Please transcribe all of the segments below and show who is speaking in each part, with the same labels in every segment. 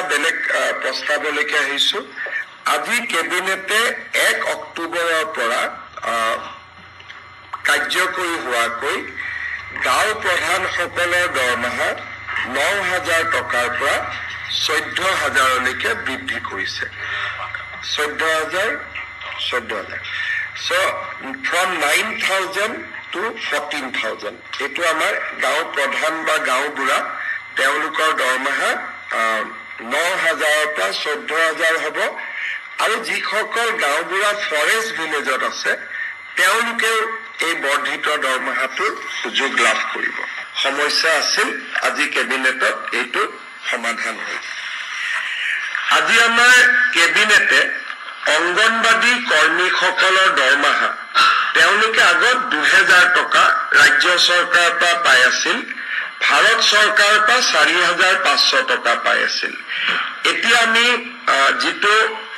Speaker 1: বেলেগ প্ৰস্তাৱলৈকে আহিছো। আজি কেবিনেটে 1 অক্টোবৰৰ পৰা কাৰ্যকৰী হোৱাকৈ গাঁও প্ৰধানসকলৰ দৰমহা 9,000 টকাৰ পৰা 14,000লৈকে বৃদ্ধি কৰিছে। 14,000 So from 9,000 to 14,000 এইটো আমাৰ গাঁও প্ৰধান বা গাঁও বুঢ়া তেওঁলোকৰ দৰমহা 9,000 পৰা 14,000 হ'ব। আৰু যিসকল গাঁও বুঢ়া ফৰেষ্ট ভিলেজত আছে তেওঁলোকেও এই বৰ্ধিত দৰমহাটোৰ সুযোগ লাভ কৰিব। সমস্যা আছিল, আজি কেবিনেটত এইটো সমাধান হ'ল। আজি আমাৰ কেবিনেটে অংগনবাদী কৰ্মীসকলৰ দৰমহা তেওঁলোকে আগত 2,000 টকা ৰাজ্য চৰকাৰৰ পৰা পাই আছিল, ভাৰত চৰকাৰৰ পৰা 4,500 টকা পাই আছিল। এতিয়া আমি যিটো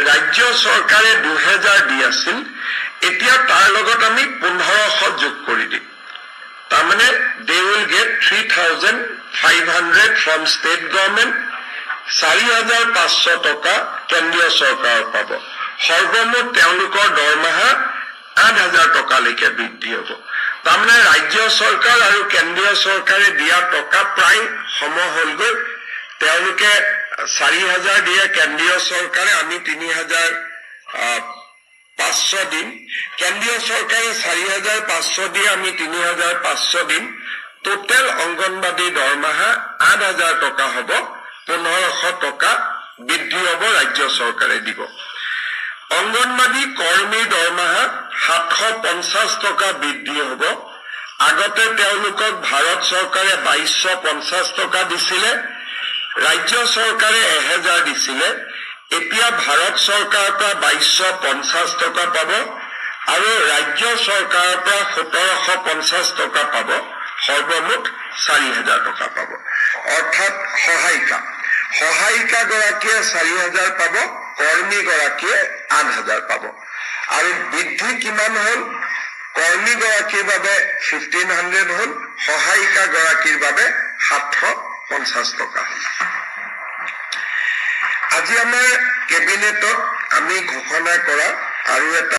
Speaker 1: ৰাজ্য চৰকাৰে 2,000 দি আছিল, এতিয়া তাৰ লগত আমি 1,500 যোগ কৰি দিম। তাৰমানে they will get 3,500 from state government, 4,500 টকা কেন্দ্ৰীয় চৰকাৰৰ পাব। সৰ্বমুঠ তেওঁলোকৰ দৰমহা 8,000 টকালৈকে বৃদ্ধি হ'ব। তাৰমানে ৰাজ্য চৰকাৰ আৰু কেন্দ্ৰীয় চৰকাৰে দিয়া টকা প্ৰায় সম হ'লগৈ। তেওঁলোকে 4,000 দিয়ে কেন্দ্ৰীয় চৰকাৰে, আমি 3,500 দিম। কেন্দ্ৰীয় চৰকাৰে 4,500 দিয়ে, আমি 3,500 দিম। টোটেল অংগনবাদী দৰমহা 8,000 টকা হ'ব, 1,500 টকা বৃদ্ধি হ'ব ৰাজ্য চৰকাৰে দিব। অংগনবাদী কৰ্মীৰ দৰমহা 750 টকা বৃদ্ধি হ'ব। আগতে তেওঁলোকক ভাৰত চৰকাৰে 2,250 টকা দিছিলে, ৰাজ্য চৰকাৰে 1,000 দিছিলে। এতিয়া ভাৰত চৰকাৰৰ পৰা 2,250 টকা পাব আৰু ৰাজ্য চৰকাৰৰ পৰা 1,750 টকা পাব। সৰ্বমুঠ 4,000 টকা পাব। অৰ্থাৎ সহায়িকা গৰাকীয়ে 4,000 পাব, কৰ্মী গৰাকীয়ে 8,000 পাব। আৰু বৃদ্ধি কিমান হ'ল? কৰ্মী গৰাকীৰ বাবে 1,500 হ'ল, সহায়িকা গৰাকীৰ বাবে 750 টকা হ'ল। আজি আমাৰ কেবিনেটত আমি ঘোষণা কৰা আৰু এটা